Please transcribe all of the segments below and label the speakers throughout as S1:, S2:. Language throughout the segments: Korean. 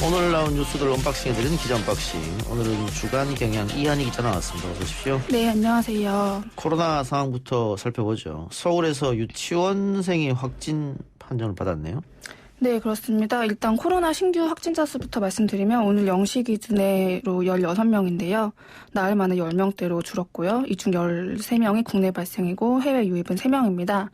S1: 오늘 나온 뉴스들 언박싱해드리는 기자 언박싱. 오늘은 주간 경향 이한희 기자 나왔습니다. 어서 오십시오.
S2: 네, 안녕하세요.
S1: 코로나 상황부터 살펴보죠. 서울에서 유치원생이 확진 판정을 받았네요.
S2: 네, 그렇습니다. 일단 코로나 신규 확진자 수부터 말씀드리면 오늘 0시 기준으로 16명인데요. 나흘 만에 10명대로 줄었고요. 이 중 13명이 국내 발생이고 해외 유입은 3명입니다.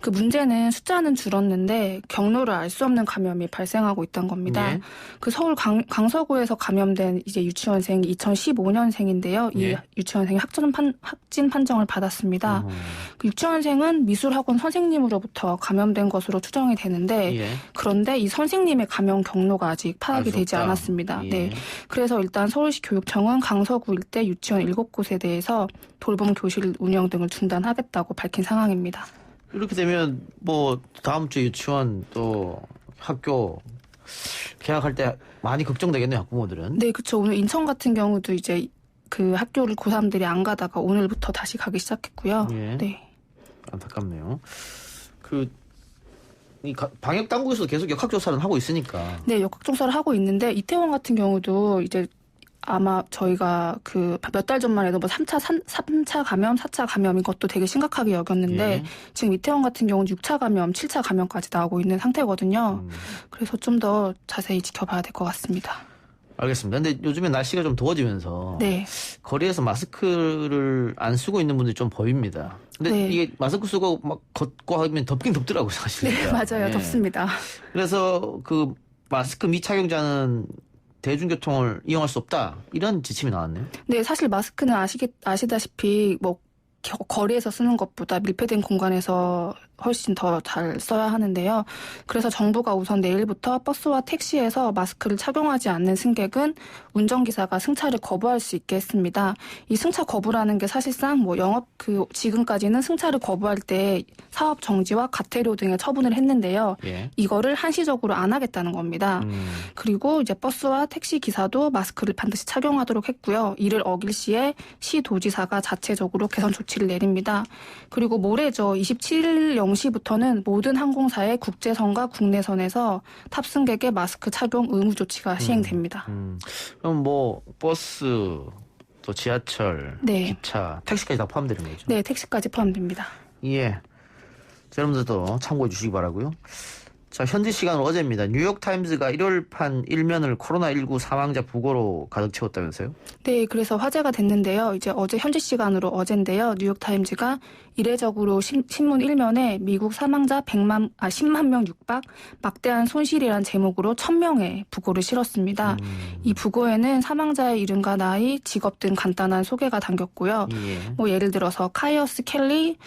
S2: 그 문제는 숫자는 줄었는데 경로를 알 수 없는 감염이 발생하고 있다는 겁니다.
S1: 예.
S2: 그 서울 강서구에서 감염된 이제 유치원생이 2015년생인데요. 이 유치원생이 확진 판정을 받았습니다. 그 유치원생은 미술학원 선생님으로부터 감염된 것으로 추정이 되는데
S1: 예.
S2: 그런데 이 선생님의 감염 경로가 아직 파악이 되지 않았습니다.
S1: 예.
S2: 네. 그래서 일단 서울시 교육청은 강서구 일대 유치원 7곳에 대해서 돌봄 교실 운영 등을 중단하겠다고 밝힌 상황입니다.
S1: 이렇게 되면 뭐 다음 주 유치원 또 학교 개학할 때 많이 걱정되겠네요, 학부모들은.
S2: 네, 그렇죠. 오늘 인천 같은 경우도 이제 그 학교를 고3들이 안 가다가 오늘부터 다시 가기 시작했고요.
S1: 예.
S2: 네.
S1: 안타깝네요. 이 방역 당국에서도 계속 역학조사를 하고 있으니까.
S2: 네, 역학조사를 하고 있는데 이태원 같은 경우도 이제 아마 저희가 그 몇 달 전만 해도 뭐 3차 감염, 4차 감염인 것도 되게 심각하게 여겼는데
S1: 예.
S2: 지금 이태원 같은 경우는 6차 감염, 7차 감염까지 나오고 있는 상태거든요. 그래서 좀 더 자세히 지켜봐야 될 것 같습니다.
S1: 알겠습니다. 근데 요즘에 날씨가 좀 더워지면서
S2: 네.
S1: 거리에서 마스크를 안 쓰고 있는 분들이 좀 보입니다. 근데
S2: 네.
S1: 이게 마스크 쓰고 막 걷고 하면 덥긴 덥더라고요, 사실.
S2: 네, 맞아요.
S1: 예.
S2: 덥습니다.
S1: 그래서 그 마스크 미착용자는 대중교통을 이용할 수 없다, 이런 지침이 나왔네요.
S2: 네, 사실 마스크는 아시다시피 뭐 거리에서 쓰는 것보다 밀폐된 공간에서 훨씬 더 잘 써야 하는데요. 그래서 정부가 우선 내일부터 버스와 택시에서 마스크를 착용하지 않는 승객은 운전기사가 승차를 거부할 수 있게 했습니다. 이 승차 거부라는 게 사실상 뭐 지금까지는 승차를 거부할 때 사업 정지와 과태료 등의 처분을 했는데요.
S1: 예.
S2: 이거를 한시적으로 안 하겠다는 겁니다. 그리고 이제 버스와 택시 기사도 마스크를 반드시 착용하도록 했고요. 이를 어길 시에 시 도지사가 자체적으로 개선 조치를 내립니다. 그리고 모레죠. 27일 0시부터는 모든 항공사의 국제선과 국내선에서 탑승객의 마스크 착용 의무 조치가 시행됩니다.
S1: 그럼 뭐 버스, 또 지하철,
S2: 네.
S1: 기차, 택시까지 다 포함되는 거죠?
S2: 네, 택시까지 포함됩니다.
S1: 예. 자, 여러분들도 참고해 주시기 바라고요. 자, 현지 시간으로 어제입니다. 뉴욕타임즈가 일요일판 일면을 코로나19 사망자 부고로 가득 채웠다면서요?
S2: 네, 그래서 화제가 됐는데요. 이제 어제 현지 시간으로 어젠데요. 뉴욕타임즈가 이례적으로 신문 1면에 미국 사망자 10만 명 육박, 막대한 손실이란 제목으로 1000명의 부고를 실었습니다. 이 부고에는 사망자의 이름과 나이, 직업 등 간단한 소개가 담겼고요.
S1: 예.
S2: 뭐 예를 들어서 카이어스 켈리,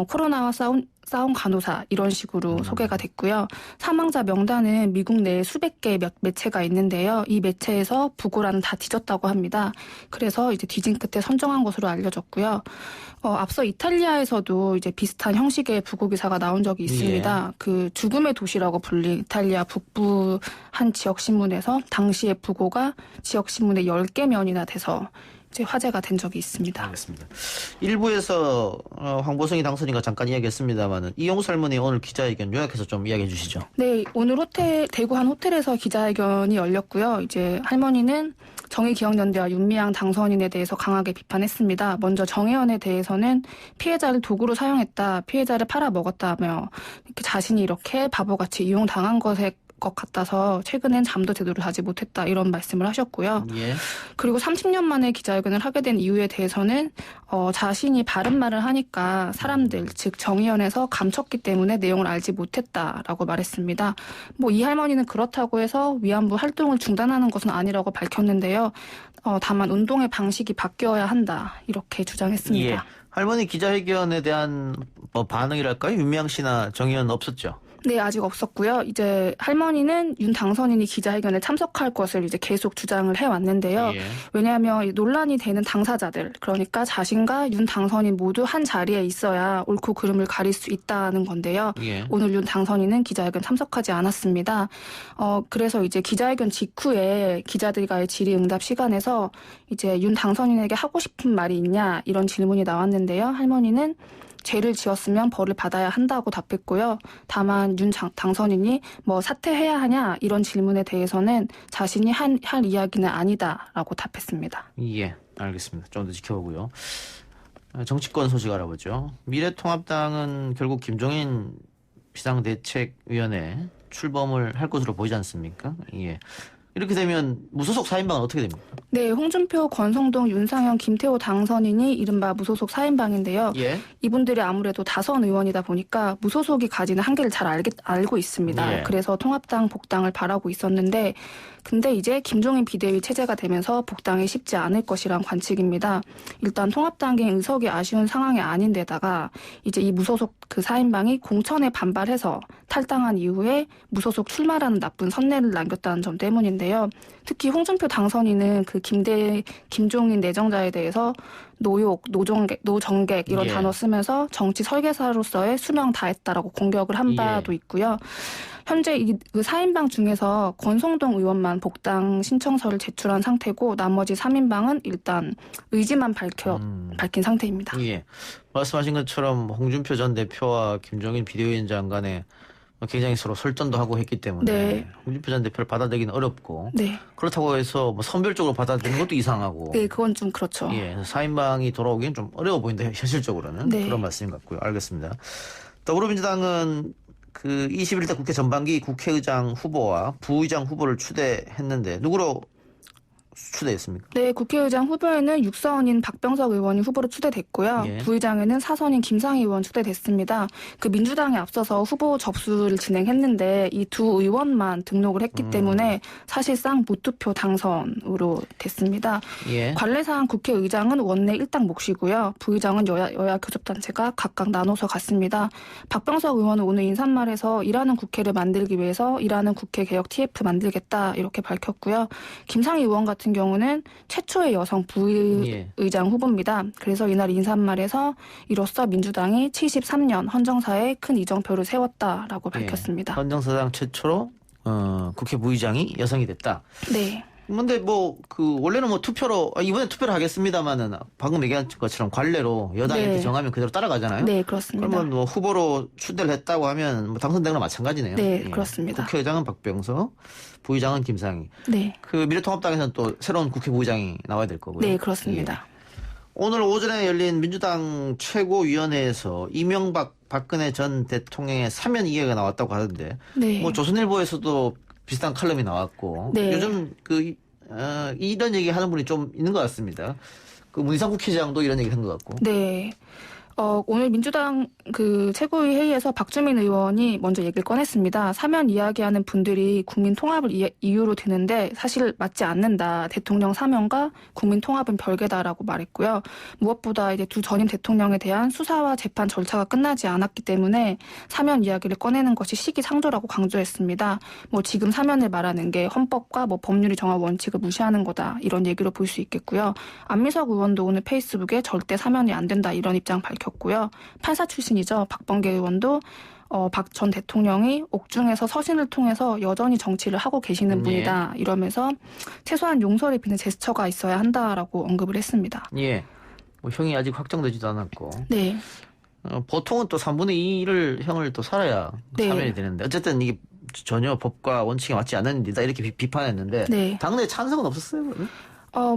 S2: 코로나와 싸운 간호사 이런 식으로 소개가 됐고요. 사망자 명단은 미국 내에 수백 개의 매체가 있는데요. 이 매체에서 부고란은 다 뒤졌다고 합니다. 그래서 이제 뒤진 끝에 선정한 것으로 알려졌고요. 앞서 이탈리아에서도 이제 비슷한 형식의 부고 기사가 나온 적이 있습니다. 그 죽음의 도시라고 불린 이탈리아 북부 한 지역 신문에서 당시의 부고가 지역 신문에 10개 면이나 돼서 이제 화제가 된 적이 있습니다.
S1: 알겠습니다. 일부에서 황보성이 당선인과 잠깐 이야기했습니다만 이용수 할머니 오늘 기자회견 요약해서 좀 이야기해 주시죠.
S2: 네, 오늘 대구 한 호텔에서 기자회견이 열렸고요. 이제 할머니는 정의기억연대와 윤미향 당선인에 대해서 강하게 비판했습니다. 먼저 정의연에 대해서는 피해자를 도구로 사용했다, 피해자를 팔아먹었다며 자신이 이렇게 바보같이 이용당한 것 같아서 최근엔 잠도 제대로 자지 못했다, 이런 말씀을 하셨고요.
S1: 예.
S2: 그리고 30년 만에 기자회견을 하게 된 이유에 대해서는 자신이 바른 말을 하니까 사람들, 즉 정의연에서 감췄기 때문에 내용을 알지 못했다라고 말했습니다. 뭐 이 할머니는 그렇다고 해서 위안부 활동을 중단하는 것은 아니라고 밝혔는데요. 다만 운동의 방식이 바뀌어야 한다, 이렇게 주장했습니다.
S1: 예. 할머니 기자회견에 대한 반응이랄까요? 윤미향 씨나 정의연 없었죠?
S2: 네, 아직 없었고요. 이제 할머니는 윤 당선인이 기자회견에 참석할 것을 이제 계속 주장을 해왔는데요.
S1: 예.
S2: 왜냐하면 논란이 되는 당사자들, 그러니까 자신과 윤 당선인 모두 한 자리에 있어야 옳고 그름을 가릴 수 있다는 건데요.
S1: 예.
S2: 오늘 윤 당선인은 기자회견 참석하지 않았습니다. 그래서 이제 기자회견 직후에 기자들과의 질의응답 시간에서 이제 윤 당선인에게 하고 싶은 말이 있냐, 이런 질문이 나왔는데요. 할머니는 죄를 지었으면 벌을 받아야 한다고 답했고요. 다만 당선인이 뭐 사퇴해야 하냐 이런 질문에 대해서는 자신이 할 이야기는 아니다라고 답했습니다.
S1: 예, 알겠습니다. 좀 더 지켜보고요. 정치권 소식 알아보죠. 미래통합당은 결국 김종인 비상대책위원회 출범을 할 것으로 보이지 않습니까? 예. 이렇게 되면 무소속 4인방은 어떻게 됩니까?
S2: 네, 홍준표, 권성동, 윤상현, 김태호 당선인이 이른바 무소속 4인방인데요.
S1: 예.
S2: 이분들이 아무래도 다선 의원이다 보니까 무소속이 가지는 한계를 잘 알고 있습니다.
S1: 예.
S2: 그래서 통합당 복당을 바라고 있었는데 근데 이제 김종인 비대위 체제가 되면서 복당이 쉽지 않을 것이란 관측입니다. 일단 통합당의 의석이 아쉬운 상황이 아닌데다가 이제 이 무소속 그 4인방이 공천에 반발해서 탈당한 이후에 무소속 출마라는 나쁜 선례를 남겼다는 점 때문인데요. 특히 홍준표 당선인은 그 김종인 내정자에 대해서 노욕, 노정객 이런
S1: 예.
S2: 단어 쓰면서 정치 설계사로서의 수명 다했다라고 공격을 한 바도 있고요. 현재 그 4인방 중에서 권성동 의원만 복당 신청서를 제출한 상태고 나머지 3인방은 일단 의지만 밝힌 상태입니다.
S1: 예. 말씀하신 것처럼 홍준표 전 대표와 김종인 비대위원장 간에 굉장히 서로 설전도 하고 했기 때문에
S2: 네.
S1: 홍준표 전 대표를 받아들이기는 어렵고
S2: 네.
S1: 그렇다고 해서 뭐 선별적으로 받아들이는 것도 이상하고
S2: 네, 그건 좀 그렇죠.
S1: 예, 4인방이 돌아오기는 좀 어려워 보인다 현실적으로는
S2: 네.
S1: 그런 말씀인 것 같고요. 알겠습니다. 더불어민주당은 그 21대 국회 전반기 국회의장 후보와 부의장 후보를 추대했는데 누구로 추대했습니까?
S2: 네, 국회의장 후보에는 육선인 박병석 의원이 후보로 추대됐고요.
S1: 예.
S2: 부의장에는 사선인 김상희 의원 추대됐습니다. 그 민주당에 앞서서 후보 접수를 진행했는데 이 두 의원만 등록을 했기 때문에 사실상 무투표 당선으로 됐습니다.
S1: 예.
S2: 관례상 국회의장은 원내 일당 몫이고요. 부의장은 여야 교섭단체가 각각 나눠서 갔습니다. 박병석 의원은 오늘 인사말에서 일하는 국회를 만들기 위해서 일하는 국회 개혁 TF 만들겠다 이렇게 밝혔고요. 김상희 의원 같은 경우는 최초의 여성 부의장 후보입니다. 그래서 이날 인사말에서 이로써 민주당이 73년 헌정사에 큰 이정표를 세웠다라고 밝혔습니다.
S1: 예. 헌정사상 최초로 국회 부의장이 여성이 됐다.
S2: 네.
S1: 근데 뭐 그 원래는 뭐 투표로 이번에 투표를 하겠습니다마는 방금 얘기한 것처럼 관례로 여당이
S2: 네.
S1: 이렇게 정하면 그대로 따라가잖아요.
S2: 네, 그렇습니다.
S1: 그러면 뭐 후보로 추대를 했다고 하면 뭐 당선된 거나 마찬가지네요.
S2: 네,
S1: 예.
S2: 그렇습니다.
S1: 국회의장은 박병석, 부의장은 김상희.
S2: 네.
S1: 그 미래통합당에서는 또 새로운 국회 부의장이 나와야 될 거고요.
S2: 네, 그렇습니다.
S1: 오늘 오전에 열린 민주당 최고위원회에서 이명박 박근혜 전 대통령의 사면 이야기가 나왔다고 하던데
S2: 네.
S1: 뭐 조선일보에서도 비슷한 칼럼이 나왔고
S2: 네.
S1: 요즘 이런 얘기 하는 분이 좀 있는 것 같습니다. 그 문희상 국회의장도 이런 얘기 한 것 같고.
S2: 네. 오늘 민주당 그 최고위 회의에서 박주민 의원이 먼저 얘기를 꺼냈습니다. 사면 이야기하는 분들이 국민 통합을 이유로 드는데 사실 맞지 않는다. 대통령 사면과 국민 통합은 별개다라고 말했고요. 무엇보다 이제 두 전임 대통령에 대한 수사와 재판 절차가 끝나지 않았기 때문에 사면 이야기를 꺼내는 것이 시기상조라고 강조했습니다. 뭐 지금 사면을 말하는 게 헌법과 뭐 법률이 정한 원칙을 무시하는 거다. 이런 얘기로 볼 수 있겠고요. 안민석 의원도 오늘 페이스북에 절대 사면이 안 된다. 이런 입장 밝혔고요. 판사 출신이죠. 박범계 의원도 박 전 대통령이 옥중에서 서신을 통해서 여전히 정치를 하고 계시는 분이다. 이러면서 최소한 용서를 비는 제스처가 있어야 한다라고 언급을 했습니다.
S1: 예. 뭐 형이 아직 확정되지도 않았고.
S2: 네.
S1: 보통은 또 3분의 1을 형을 또 살아야
S2: 네.
S1: 사면이 되는데 어쨌든 이게 전혀 법과 원칙에 맞지 않는 일이다 이렇게 비판했는데
S2: 네.
S1: 당내에 찬성은 없었어요? 그러면?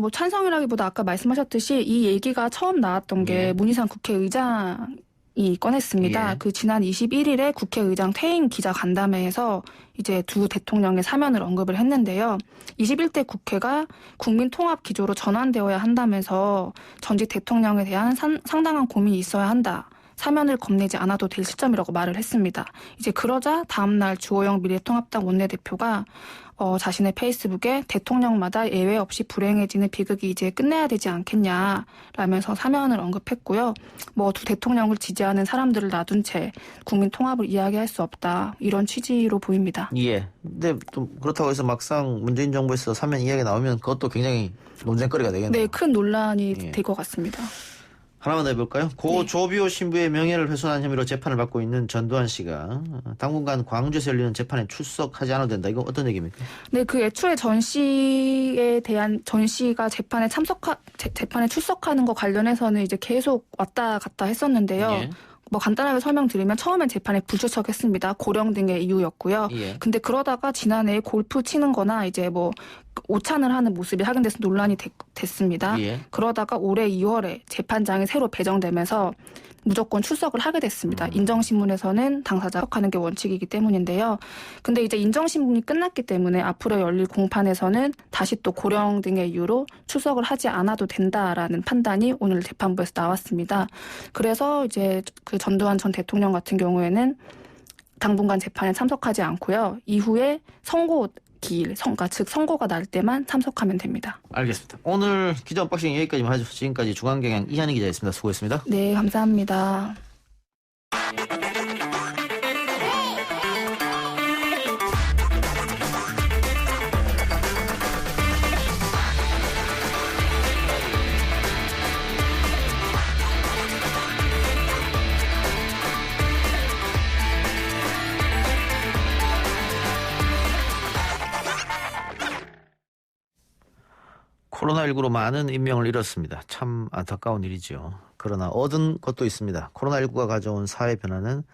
S2: 뭐 찬성이라기보다 아까 말씀하셨듯이 이 얘기가 처음 나왔던 게
S1: 예.
S2: 문희상 국회의장이 꺼냈습니다.
S1: 예.
S2: 그 지난 21일에 국회의장 퇴임 기자 간담회에서 이제 두 대통령의 사면을 언급을 했는데요. 21대 국회가 국민 통합 기조로 전환되어야 한다면서 전직 대통령에 대한 상당한 고민이 있어야 한다. 사면을 겁내지 않아도 될 시점이라고 말을 했습니다. 이제 그러자 다음날 주호영 미래통합당 원내대표가 자신의 페이스북에 대통령마다 예외 없이 불행해지는 비극이 이제 끝내야 되지 않겠냐라면서 사면을 언급했고요. 뭐 두 대통령을 지지하는 사람들을 놔둔 채 국민 통합을 이야기할 수 없다. 이런 취지로 보입니다.
S1: 예. 근데 또 그렇다고 해서 막상 문재인 정부에서 사면 이야기 나오면 그것도 굉장히 논쟁거리가 되겠네요.
S2: 네, 큰 논란이
S1: 예.
S2: 될 것 같습니다.
S1: 하나만 더 해볼까요? 고
S2: 네.
S1: 조비오 신부의 명예를 훼손한 혐의로 재판을 받고 있는 전두환 씨가 당분간 광주에서 열리는 재판에 출석하지 않아도 된다. 이거 어떤 얘기입니까?
S2: 네, 그 애초에 전 씨가 재판에 출석하는 거 관련해서는 이제 계속 왔다 갔다 했었는데요.
S1: 예.
S2: 뭐 간단하게 설명드리면 처음엔 재판에 불출석했습니다. 고령 등의 이유였고요.
S1: 예.
S2: 근데 그러다가 지난해 골프 치는 거나 이제 뭐 오찬을 하는 모습이 확인돼서 논란이 됐습니다.
S1: 예.
S2: 그러다가 올해 2월에 재판장이 새로 배정되면서 무조건 출석을 하게 됐습니다. 인정신문에서는 당사자 출석하는 게 원칙이기 때문인데요. 근데 이제 인정신문이 끝났기 때문에 앞으로 열릴 공판에서는 다시 또 고령 등의 이유로 출석을 하지 않아도 된다라는 판단이 오늘 재판부에서 나왔습니다. 그래서 이제 그 전두환 전 대통령 같은 경우에는 당분간 재판에 참석하지 않고요. 이후에 선고 기일, 즉 선고가 날 때만 참석하면 됩니다.
S1: 알겠습니다. 오늘 기자 언박싱 여기까지만 하죠. 지금까지 중앙경향 이한희 기자였습니다. 수고했습니다.
S2: 네, 감사합니다.
S1: 코로나19로 많은 인명을 잃었습니다. 참 안타까운 일이죠. 그러나 얻은 것도 있습니다. 코로나19가 가져온 사회 변화는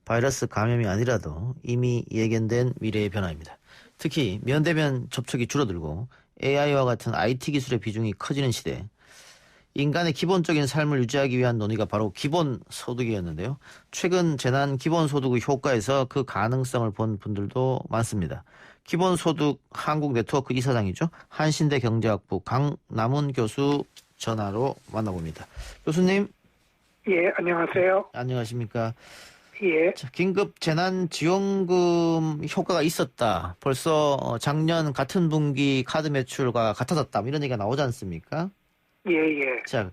S1: 바이러스 감염이 아니라도 이미 예견된 미래의 변화입니다. 특히 면대면 접촉이 줄어들고 AI와 같은 IT 기술의 비중이 커지는 시대, 인간의 기본적인 삶을 유지하기 위한 논의가 바로 기본소득이었는데요. 최근 재난 기본소득의 효과에서 그 가능성을 본 분들도 많습니다. 기본소득 한국네트워크 이사장이죠. 한신대 경제학부 강남훈 교수 전화로 만나봅니다. 교수님.
S3: 예, 안녕하세요.
S1: 안녕하십니까.
S3: 예.
S1: 자, 긴급 재난지원금 효과가 있었다. 벌써 작년 같은 분기 카드 매출과 같아졌다. 이런 얘기가 나오지 않습니까?
S3: 예, 예.
S1: 자,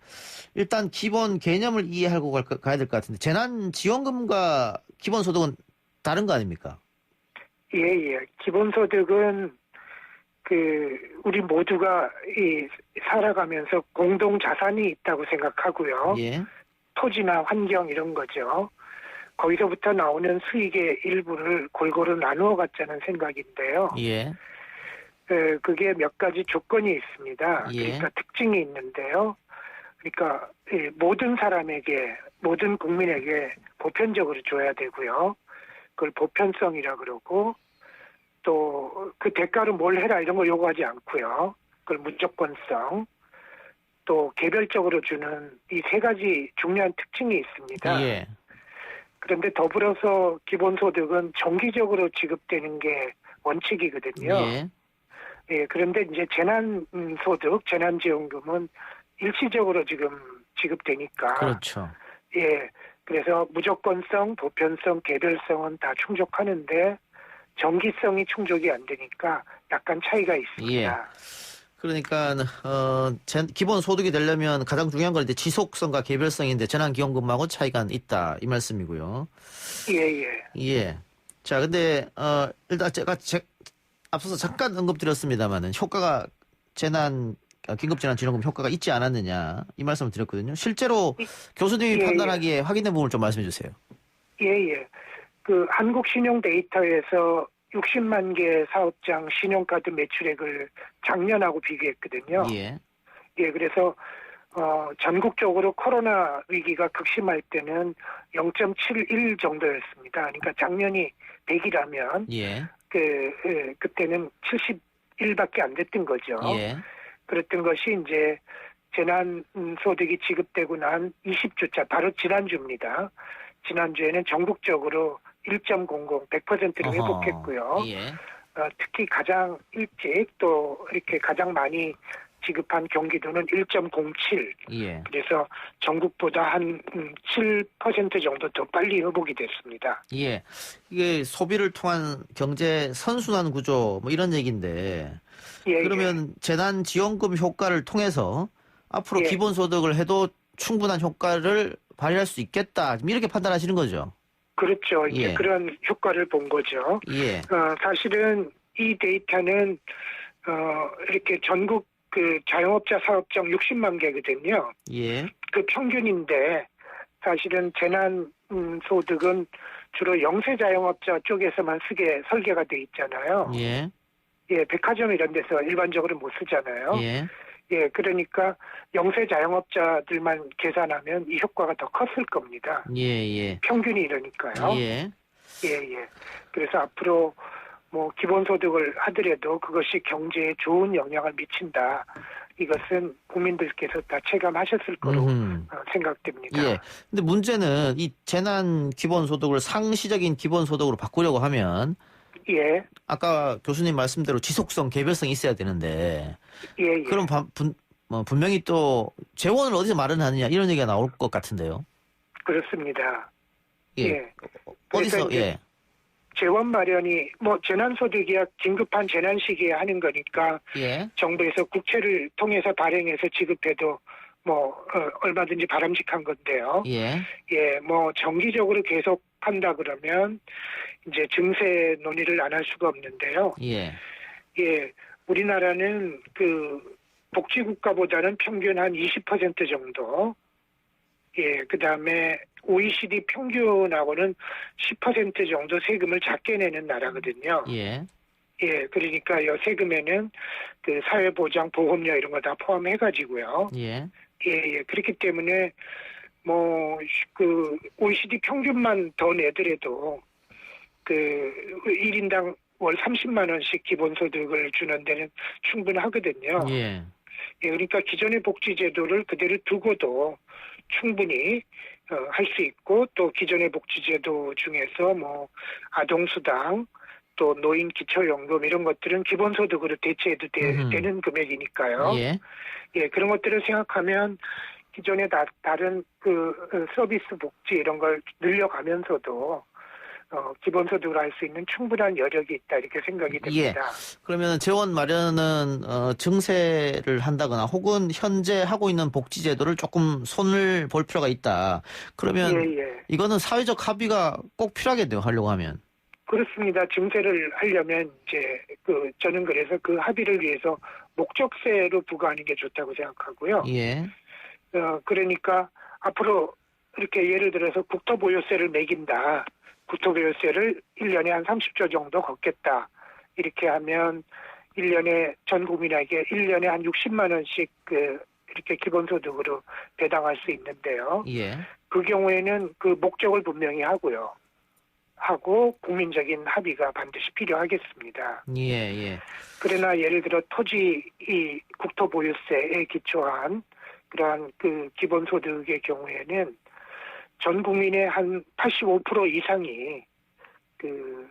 S1: 일단 기본 개념을 이해하고 가야 될 것 같은데 재난지원금과 기본소득은 다른 거 아닙니까?
S3: 예, 예. 기본소득은 우리 모두가 살아가면서 공동 자산이 있다고 생각하고요.
S1: 예.
S3: 토지나 환경 이런 거죠. 거기서부터 나오는 수익의 일부를 골고루 나누어 갖자는 생각인데요.
S1: 예.
S3: 그게 몇 가지 조건이 있습니다.
S1: 예.
S3: 그러니까 특징이 있는데요. 그러니까 모든 사람에게, 모든 국민에게 보편적으로 줘야 되고요. 그걸 보편성이라 그러고 또 그 대가로 뭘 해라 이런 거 요구하지 않고요. 그걸 무조건성, 또 개별적으로 주는 이 세 가지 중요한 특징이 있습니다.
S1: 예.
S3: 그런데 더불어서 기본소득은 정기적으로 지급되는 게 원칙이거든요.
S1: 예.
S3: 예, 그런데 이제 재난소득, 재난지원금은 일시적으로 지금 지급되니까.
S1: 그렇죠.
S3: 예, 그래서 무조건성, 보편성, 개별성은 다 충족하는데 정기성이 충족이 안 되니까 약간 차이가 있습니다.
S1: 예. 그러니까 기본 소득이 되려면 가장 중요한 건 이제 지속성과 개별성인데 재난기원금하고 차이가 있다 이 말씀이고요.
S3: 예, 예.
S1: 예. 자, 근데 일단 제가 앞서서 잠깐 언급드렸습니다만은 효과가 긴급재난지원금 효과가 있지 않았느냐 이 말씀을 드렸거든요. 실제로 교수님이
S3: 예,
S1: 판단하기에 확인된 부분을 좀 말씀해 주세요.
S3: 예, 예. 한국신용데이터에서 60만 개 사업장 신용카드 매출액을 작년하고 비교했거든요.
S1: 예.
S3: 예, 그래서 전국적으로 코로나 위기가 극심할 때는 0.71 정도였습니다. 그러니까 작년이 100이라면
S1: 예.
S3: 그때는 71밖에 안 됐던 거죠.
S1: 예.
S3: 그랬던 것이 이제 재난 소득이 지급되고 난 20주차 바로 지난주입니다. 지난주에는 전국적으로 1.00 100%를 회복했고요.
S1: 예.
S3: 특히 가장 일찍 또 이렇게 가장 많이 지급한 경기도는 1.07.
S1: 예.
S3: 그래서 전국보다 한 7% 정도 더 빨리 회복이 됐습니다.
S1: 예. 이게 소비를 통한 경제 선순환 구조 뭐 이런 얘기인데
S3: 예,
S1: 그러면 재난지원금 효과를 통해서 앞으로
S3: 예.
S1: 기본소득을 해도 충분한 효과를 발휘할 수 있겠다. 이렇게 판단하시는 거죠.
S3: 그렇죠. 이제
S1: 예.
S3: 그런 효과를 본 거죠.
S1: 예.
S3: 사실은 이 데이터는 이렇게 전국 자영업자 사업장 60만 개거든요.
S1: 예.
S3: 그 평균인데 사실은 재난 소득은 주로 영세 자영업자 쪽에서만 쓰게 설계가 돼 있잖아요.
S1: 예.
S3: 예, 백화점 이런 데서 일반적으로 못 쓰잖아요.
S1: 예.
S3: 예, 그러니까 영세 자영업자들만 계산하면 이 효과가 더 컸을 겁니다.
S1: 예, 예.
S3: 평균이 이러니까요.
S1: 예.
S3: 예, 예. 그래서 앞으로 뭐 기본소득을 하더라도 그것이 경제에 좋은 영향을 미친다. 이것은 국민들께서 다 체감하셨을 거로 생각됩니다.
S1: 예. 근데 문제는 이 재난 기본소득을 상시적인 기본소득으로 바꾸려고 하면
S3: 예,
S1: 아까 교수님 말씀대로 지속성, 개별성이 있어야 되는데
S3: 예, 예.
S1: 그럼 분명히 또 재원을 어디서 마련하느냐 이런 얘기가 나올 것 같은데요.
S3: 그렇습니다.
S1: 예.
S3: 예.
S1: 어디서
S3: 그래서 이제
S1: 예.
S3: 재원 마련이 뭐 재난소득이야 긴급한 재난 시기에 하는 거니까
S1: 예.
S3: 정부에서 국채를 통해서 발행해서 지급해도 뭐 얼마든지 바람직한 건데요.
S1: 예.
S3: 예, 뭐 정기적으로 계속 한다 그러면 이제 증세 논의를 안 할 수가 없는데요.
S1: 예.
S3: 예, 우리나라는 그 복지국가보다는 평균 한 20% 정도. 예, 그 다음에 OECD 평균하고는 10% 정도 세금을 작게 내는 나라거든요.
S1: 예.
S3: 예, 그러니까 이 세금에는 그 사회보장, 보험료 이런 거 다 포함해가지고요.
S1: 예.
S3: 예, 예. 그렇기 때문에 뭐 그 OECD 평균만 더 내더라도 그 1인당 월 30만 원씩 기본소득을 주는 데는 충분하거든요.
S1: 예.
S3: 예, 그러니까 기존의 복지제도를 그대로 두고도 충분히 할 수 있고 또 기존의 복지제도 중에서 뭐 아동수당 또 노인 기초연금 이런 것들은 기본소득으로 대체해도 되는 금액이니까요.
S1: 예.
S3: 예, 그런 것들을 생각하면 기존의 다른 그 서비스 복지 이런 걸 늘려가면서도 기본소득을 할 수 있는 충분한 여력이 있다 이렇게 생각이 됩니다.
S1: 예. 그러면 재원 마련은 증세를 한다거나 혹은 현재 하고 있는 복지제도를 조금 손을 볼 필요가 있다. 그러면
S3: 예, 예.
S1: 이거는 사회적 합의가 꼭 필요하겠네요. 하려고 하면.
S3: 그렇습니다. 증세를 하려면 이제 저는 그래서 그 합의를 위해서 목적세로 부과하는 게 좋다고 생각하고요.
S1: 예.
S3: 그러니까 앞으로 이렇게 예를 들어서 국토보유세를 매긴다. 국토보유세를 1년에 한 30조 정도 걷겠다. 이렇게 하면 1년에 전 국민에게 1년에 한 60만 원씩 이렇게 기본소득으로 배당할 수 있는데요.
S1: 예.
S3: 그 경우에는 그 목적을 분명히 하고 국민적인 합의가 반드시 필요하겠습니다.
S1: 예, 예.
S3: 그러나 예를 들어 토지 이 국토보유세에 기초한 그러한 그 기본소득의 경우에는 전 국민의 한 85% 이상이 그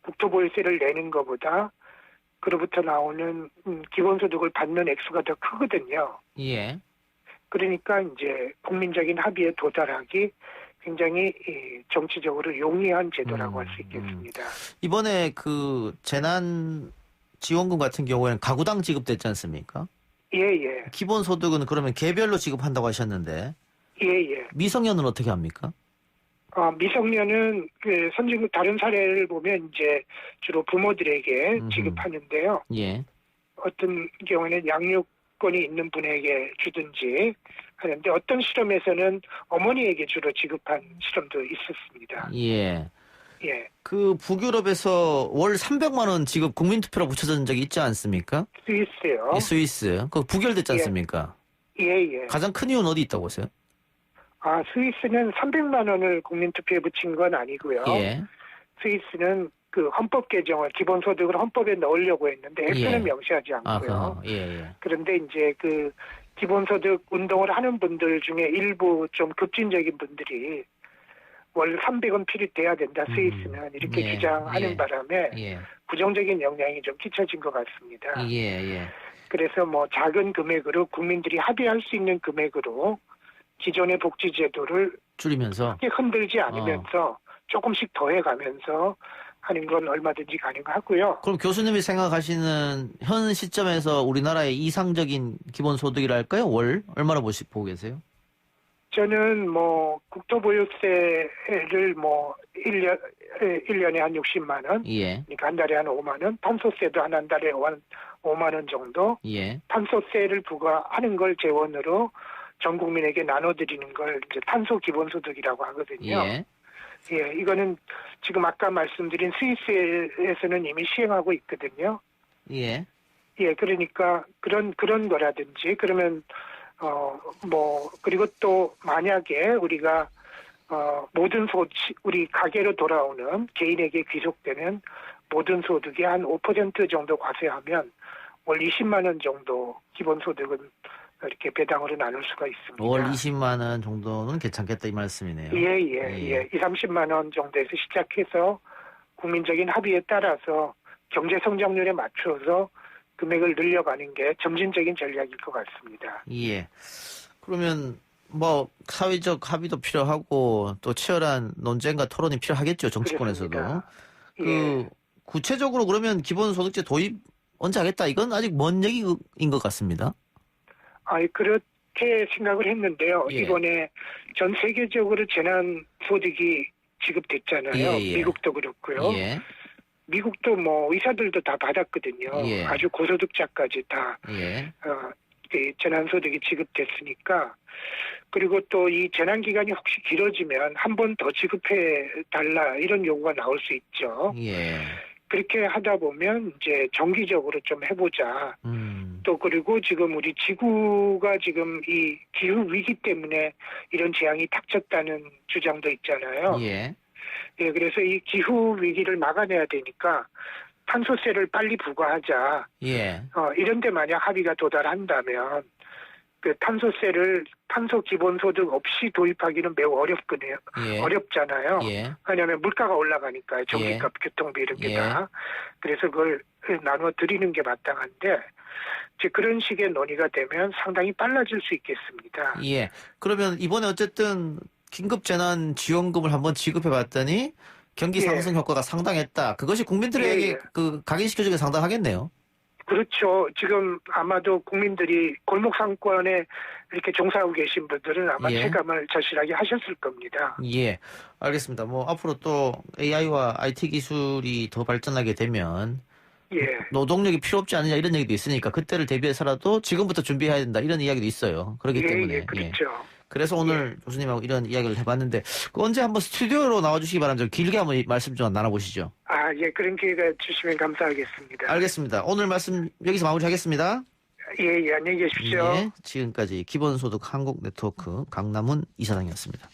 S3: 국토보유세를 내는 것보다 그로부터 나오는 기본소득을 받는 액수가 더 크거든요.
S1: 예.
S3: 그러니까 이제 국민적인 합의에 도달하기 굉장히 정치적으로 용이한 제도라고 할 수 있겠습니다.
S1: 이번에 그 재난 지원금 같은 경우에는 가구당 지급됐지 않습니까?
S3: 예, 예.
S1: 기본소득은 그러면 개별로 지급한다고 하셨는데
S3: 예, 예.
S1: 미성년은 어떻게 합니까?
S3: 미성년은 그 선진국 다른 사례를 보면 이제 주로 부모들에게 지급하는데요.
S1: 예.
S3: 어떤 경우에는 양육권이 있는 분에게 주든지 하는데 어떤 실험에서는 어머니에게 주로 지급한 실험도 있었습니다.
S1: 예.
S3: 예.
S1: 그 북유럽에서 월 300만 원 지급 국민투표로 붙여진 적이 있지 않습니까?
S3: 스위스요.
S1: 이 스위스. 그 부결됐지 않습니까?
S3: 예, 예.
S1: 가장 큰 이유는 어디 있다고 보세요?
S3: 스위스는 300만 원을 국민투표에 붙인 건 아니고요.
S1: 예.
S3: 스위스는 그 헌법 개정을 기본소득을 헌법에 넣으려고 했는데 액수는
S1: 예.
S3: 명시하지 않고요.
S1: 아하, 예, 예.
S3: 그런데 이제 그 기본소득 운동을 하는 분들 중에 일부 좀 급진적인 분들이 월 300원 필요돼야 된다. 스위스는 이렇게
S1: 예,
S3: 주장하는
S1: 예.
S3: 바람에
S1: 예.
S3: 부정적인 영향이 좀 끼쳐진 것 같습니다.
S1: 예, 예.
S3: 그래서 뭐 작은 금액으로 국민들이 합의할 수 있는 금액으로 기존의 복지제도를
S1: 줄이면서
S3: 크게 흔들지 않으면서 조금씩 더해가면서 하는 건 얼마든지 가능하고요.
S1: 그럼 교수님이 생각하시는 현 시점에서 우리나라의 이상적인 기본소득이랄까요? 월 얼마나 보고 계세요?
S3: 저는 뭐 국토보유세를 뭐 1년에 한 60만 원,
S1: 예.
S3: 그러니까 한 달에 한 5만 원, 탄소세도 한 달에 한 5만 원 정도,
S1: 예.
S3: 탄소세를 부과하는 걸 재원으로 전 국민에게 나눠드리는 걸 이제 탄소 기본소득이라고 하거든요.
S1: 예.
S3: 예, 이거는 지금 아까 말씀드린 스위스에서는 이미 시행하고 있거든요.
S1: 예.
S3: 예, 그러니까 그런 거라든지 그러면 그리고 또 만약에 우리가 모든 우리 가계로 돌아오는 개인에게 귀속되는 모든 소득이 한 5% 정도 과세하면 월 20만 원 정도 기본소득은 이렇게 배당으로 나눌 수가 있습니다.
S1: 월 20만 원 정도는 괜찮겠다 이 말씀이네요.
S3: 예. 2, 30만 원 정도에서 시작해서 국민적인 합의에 따라서 경제 성장률에 맞춰서 금액을 늘려가는 게 점진적인 전략일 것 같습니다.
S1: 예. 그러면 뭐 사회적 합의도 필요하고 또 치열한 논쟁과 토론이 필요하겠죠, 정치권에서도.
S3: 그렇습니다.
S1: 예. 구체적으로 그러면 기본소득제 도입 언제 하겠다, 이건 아직 먼 얘기인 것 같습니다.
S3: 그렇게 생각을 했는데요.
S1: 예.
S3: 이번에 전 세계적으로 재난소득이 지급됐잖아요.
S1: 예.
S3: 미국도 그렇고요.
S1: 예.
S3: 미국도 뭐 의사들도 다 받았거든요.
S1: 예.
S3: 아주 고소득자까지 다
S1: 예.
S3: 재난소득이 지급됐으니까. 그리고 또 이 재난기간이 혹시 길어지면 한 번 더 지급해 달라 이런 요구가 나올 수 있죠.
S1: 예.
S3: 그렇게 하다 보면 이제 정기적으로 좀 해보자. 또 그리고 지금 우리 지구가 지금 이 기후 위기 때문에 이런 재앙이 닥쳤다는 주장도 있잖아요.
S1: 예.
S3: 예, 그래서 이 기후 위기를 막아내야 되니까 탄소세를 빨리 부과하자.
S1: 예.
S3: 이런 데 만약 합의가 도달한다면 그 탄소 기본소득 없이 도입하기는 매우 어렵거든요.
S1: 예.
S3: 어렵잖아요.
S1: 예.
S3: 왜냐하면 물가가 올라가니까요. 전기값, 교통비 이런 게 다. 그래서 그걸 나눠 드리는 게 마땅한데 이제 그런 식의 논의가 되면 상당히 빨라질 수 있겠습니다.
S1: 예. 그러면 이번에 어쨌든 긴급재난지원금을 한번 지급해봤더니 경기 상승 효과가 상당했다. 그것이 국민들에게 각인시켜주기 상당하겠네요.
S3: 그렇죠. 지금 아마도 국민들이 골목 상권에 이렇게 종사하고 계신 분들은 아마 체감을 절실하게 하셨을 겁니다.
S1: 예, 알겠습니다. 뭐 앞으로 또 AI와 IT 기술이 더 발전하게 되면 노동력이 필요 없지 않느냐 이런 얘기도 있으니까 그때를 대비해서라도 지금부터 준비해야 된다 이런 이야기도 있어요. 그렇기 때문에.
S3: 그렇죠.
S1: 그래서 오늘 교수님하고 이런 이야기를 해봤는데 언제 한번 스튜디오로 나와주시기 바랍니다. 길게 한번 말씀 좀 나눠보시죠.
S3: 그런 기회가 주시면 감사하겠습니다.
S1: 알겠습니다. 오늘 말씀 여기서 마무리하겠습니다.
S3: 안녕히 계십시오.
S1: 지금까지 기본소득 한국네트워크 강남훈 이사장이었습니다.